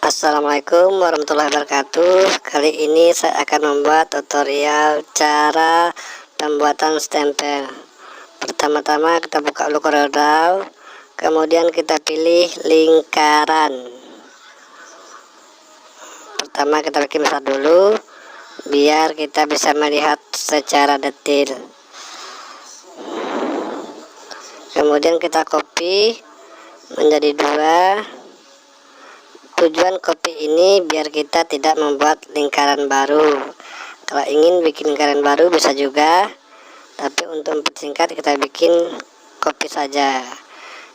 Assalamualaikum warahmatullahi wabarakatuh. Kali ini saya akan membuat tutorial cara pembuatan stempel. Pertama-tama kita buka dulu CorelDRAW, kemudian kita pilih lingkaran. Pertama kita bikin besar dulu biar kita bisa melihat secara detail. Kemudian kita copy menjadi 2. Tujuan copy ini biar kita tidak membuat lingkaran baru. Kalau ingin bikin lingkaran baru bisa juga, tapi untuk mempersingkat kita bikin copy saja.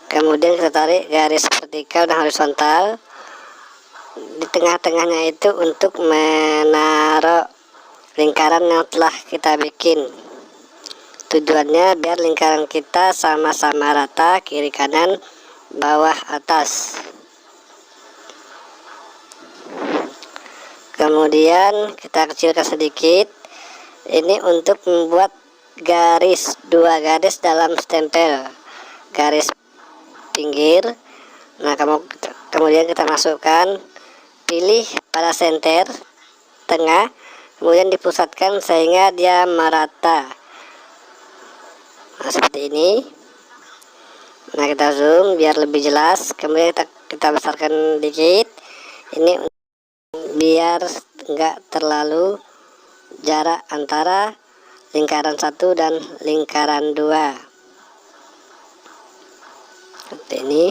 Kemudian kita tarik garis vertikal dan horizontal di tengah-tengahnya itu untuk menaruh lingkaran yang telah kita bikin. Tujuannya biar lingkaran kita sama-sama rata, kiri kanan, bawah atas. Kemudian kita kecilkan sedikit. Ini untuk membuat garis, 2 garis dalam stempel, garis pinggir. Nah kemudian kita masukkan, pilih pada center tengah, kemudian dipusatkan sehingga dia merata. Nah seperti ini. Nah kita zoom biar lebih jelas. Kemudian kita besarkan dikit. Ini biar enggak terlalu jarak antara lingkaran 1 dan lingkaran 2 seperti ini.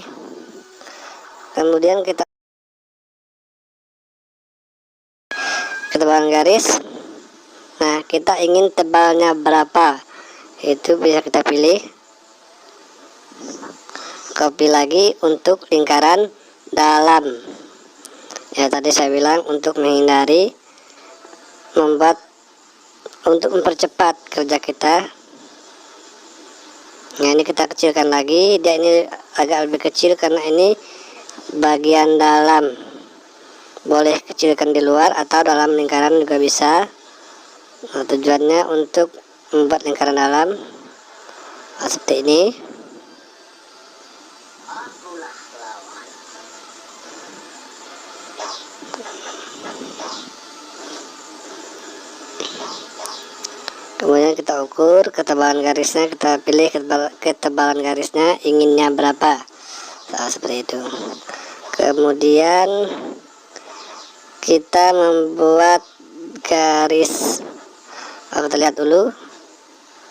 Kemudian kita tebalkan garis. Nah kita ingin tebalnya berapa, itu bisa kita pilih. Copy lagi untuk lingkaran dalam. Ya tadi saya bilang untuk menghindari untuk mempercepat kerja kita. Nah ini kita kecilkan lagi, dia ini agak lebih kecil karena ini bagian dalam. Boleh kecilkan di luar atau dalam lingkaran juga bisa. Nah, tujuannya untuk membuat lingkaran dalam. Nah, seperti ini. Kemudian kita ukur ketebalan garisnya, kita pilih ketebalan garisnya inginnya berapa. Nah, seperti itu. Kemudian kita membuat garis. Kita lihat dulu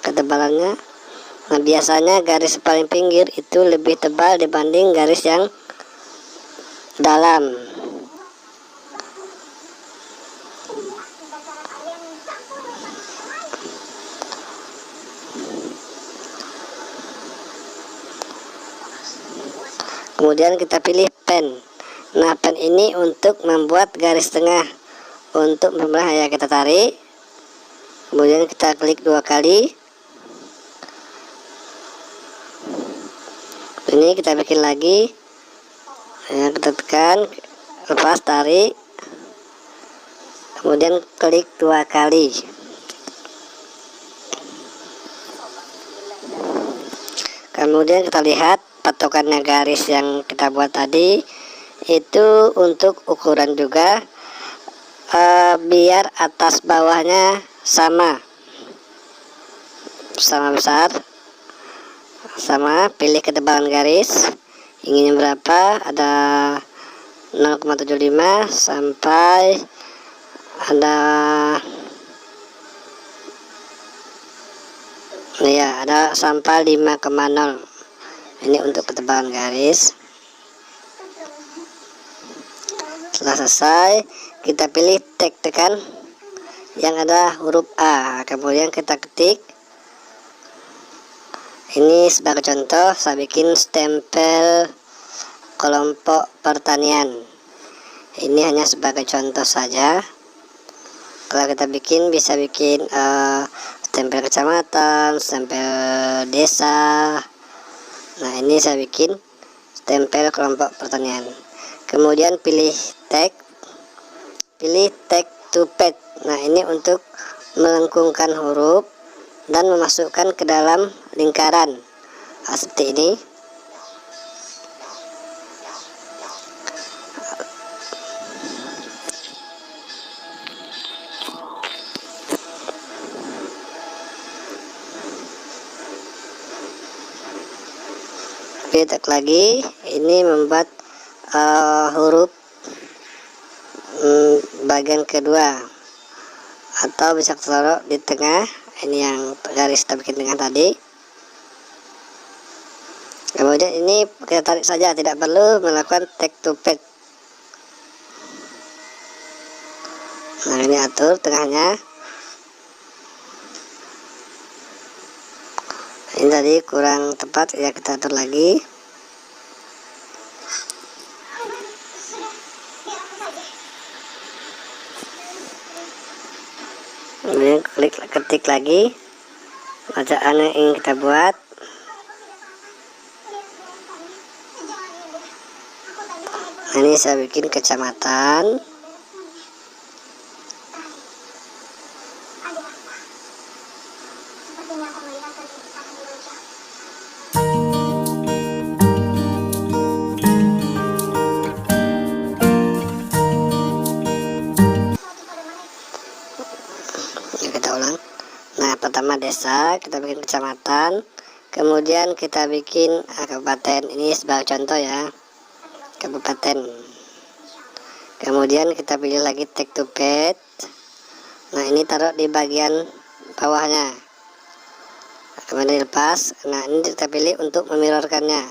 ketebalannya. Nah biasanya garis paling pinggir itu lebih tebal dibanding garis yang dalam. Kemudian kita pilih pen. Nah pen ini untuk membuat garis tengah. Untuk membelah ya kita tarik, kemudian kita klik 2 kali. Ini kita bikin lagi ya, kita tekan, lepas, tarik, kemudian klik 2 kali. Kemudian kita lihat patokannya garis yang kita buat tadi itu untuk ukuran juga, biar atas bawahnya sama besar, sama. Pilih ketebalan garis inginnya berapa, ada 0,75 sampai ada ya ada sampai 5,0. Ini untuk ketebalan garis. Setelah selesai kita pilih tekan yang ada huruf A, kemudian kita ketik. Ini sebagai contoh saya bikin stempel kelompok pertanian. Ini hanya sebagai contoh saja. Kalau kita bikin bisa bikin stempel kecamatan, stempel desa. Nah ini saya bikin stempel kelompok pertanian. Kemudian pilih tag to page. Nah ini untuk melengkungkan huruf dan memasukkan ke dalam lingkaran. seperti ini. Kita lagi, ini membuat huruf bagian kedua, atau bisa taruh di tengah. Ini yang garis kita bikin tengah tadi. Kemudian ini kita tarik saja, tidak perlu melakukan take to page. Nah, ini atur tengahnya. Ini tadi kurang tepat ya, kita atur lagi. Kemudian ketik lagi bacaan yang ingin kita buat. Nah, ini saya bikin kecamatan. Kita ulang. Nah, pertama desa, kita bikin kecamatan, kemudian kita bikin kabupaten. Ini sebagai contoh ya, kabupaten. Kemudian kita pilih lagi take to page. Nah, ini taruh di bagian bawahnya, kemudian dilepas. Nah, ini kita pilih untuk memirrorkannya.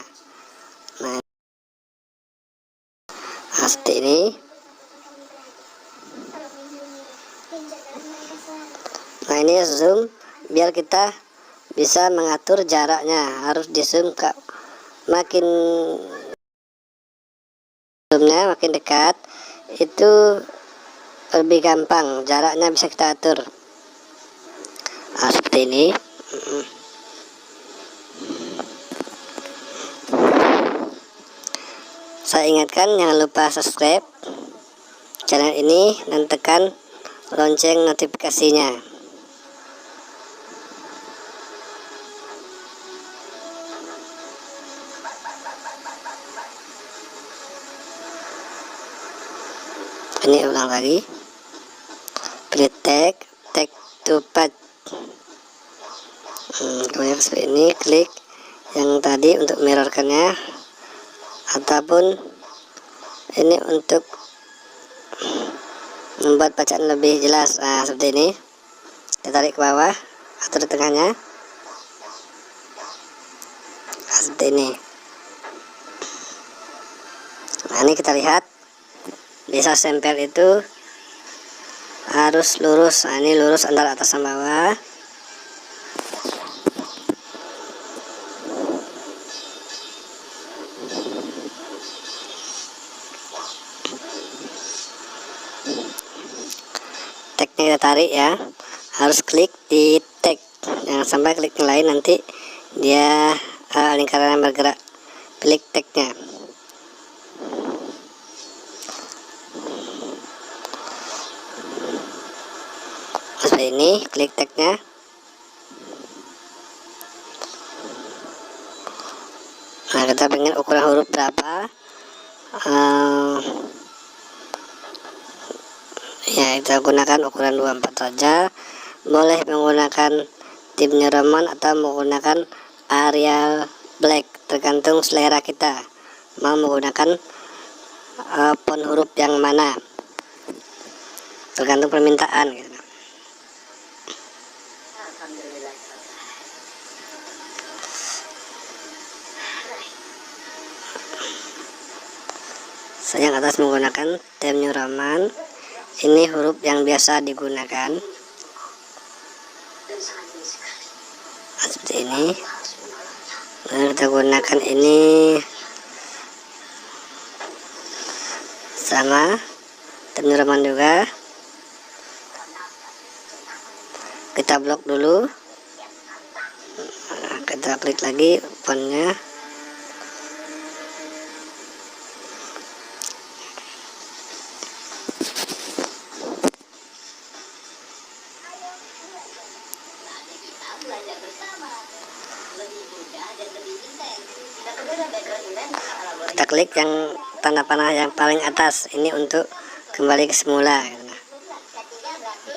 Nah, seperti ini. Nah, ini zoom biar kita bisa mengatur jaraknya, harus di zoom ke makin zoomnya makin dekat, itu lebih gampang, jaraknya bisa kita atur. Nah, seperti ini. Saya ingatkan, jangan lupa subscribe channel ini dan tekan lonceng notifikasinya. Ini ulang lagi, pilih take to page. Kemudian seperti ini, klik yang tadi untuk mirrorkannya, ataupun ini untuk membuat bacaan lebih jelas. Nah, seperti ini, kita tarik ke bawah, atur tengahnya. Nah, seperti ini. Nah, ini kita lihat, bisa stempel itu harus lurus. Nah, ini lurus antara atas dan bawah. Tagnya kita tarik ya, harus klik di tag, jangan sampai klik yang lain, nanti dia lingkaran yang bergerak. Klik tagnya. Seperti ini, klik tagnya. Nah, kita pengen ukuran huruf berapa, ya kita gunakan ukuran 24 saja. Boleh menggunakan Times New Roman atau menggunakan Arial Black, tergantung selera kita mau menggunakan font huruf yang mana, tergantung permintaan gitu. Saya yang atas menggunakan Times New Roman. Ini huruf yang biasa digunakan. Seperti ini. Nah, kita gunakan ini sama Times New Roman juga. Kita blok dulu. Nah, kita klik lagi fontnya. Kita klik yang tanda panah yang paling atas, ini untuk kembali ke semula.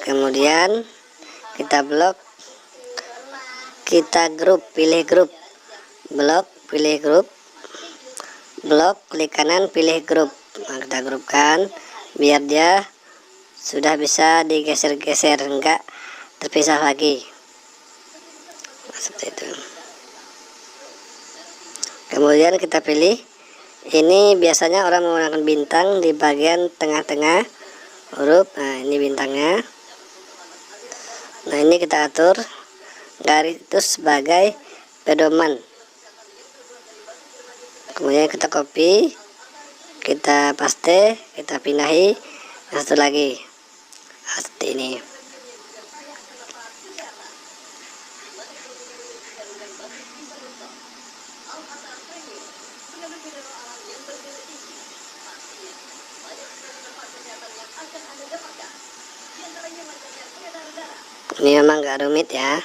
Kemudian kita blok, kita grup, pilih grup, blok, pilih grup, blok, klik kanan, pilih grup. Nah, kita grupkan biar dia sudah bisa digeser-geser, enggak terpisah lagi. Nah, seperti itu. Kemudian kita pilih, ini biasanya orang menggunakan bintang di bagian tengah-tengah huruf. Nah, ini bintangnya. Nah, ini kita atur garis itu sebagai pedoman. Kemudian kita copy, kita paste, kita pindahi yang satu lagi. Nah, seperti ini. Ini memang gak rumit ya,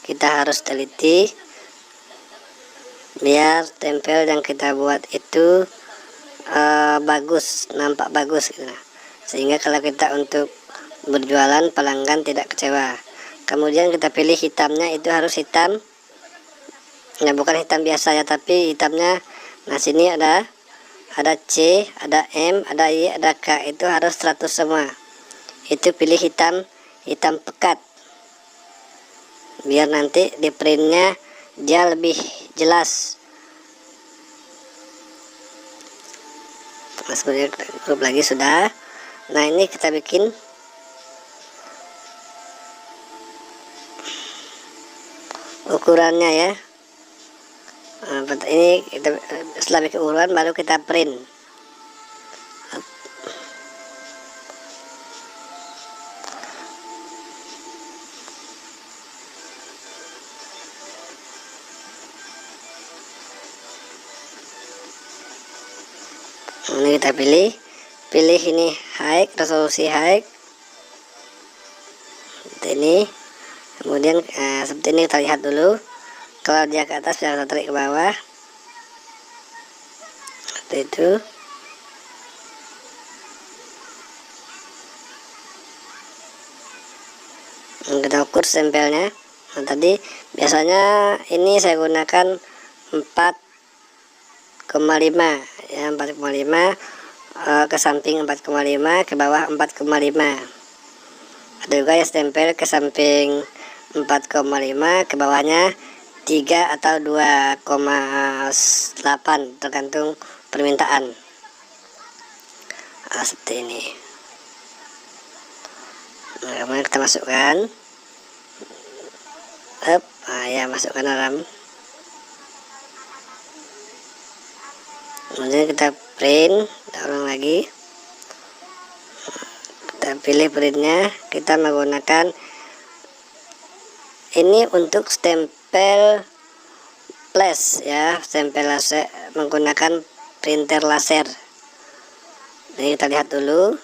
kita harus teliti biar tempel yang kita buat itu bagus, nampak bagus gitu. Sehingga kalau kita untuk berjualan, pelanggan tidak kecewa. Kemudian kita pilih hitamnya, itu harus hitam ya, bukan hitam biasa ya, tapi hitamnya. Nah, sini ada C, ada M, ada Y, ada K, itu harus 100 semua. Itu pilih hitam pekat, biar nanti di printnya dia lebih jelas. Nah, sebenarnya grup lagi sudah. Nah, ini kita bikin ukurannya ya. Nah, ini kita, setelah bikin ukuran baru kita print. Ini kita pilih ini high, resolusi high seperti ini. Kemudian seperti ini kita lihat dulu, kalau dia ke atas bisa kita tarik ke bawah seperti itu. Kita ukur stempelnya. Nah, tadi biasanya ini saya gunakan 4,5 ya, 4,5 ke samping 4,5, ke bawah 4,5. Ada juga ya stempel ke samping 4,5, ke bawahnya 3 atau 2,8 tergantung permintaan. Nah, seperti ini. Nah, kemudian kita masukkan, nah ya, masukkan dalam. Kemudian kita print, kita ulang lagi. Kita pilih printnya, kita menggunakan ini untuk stempel flash ya, stempel laser menggunakan printer laser. Ini kita lihat dulu.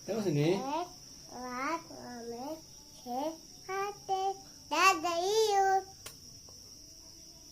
Tengok sini. Lat, lamet,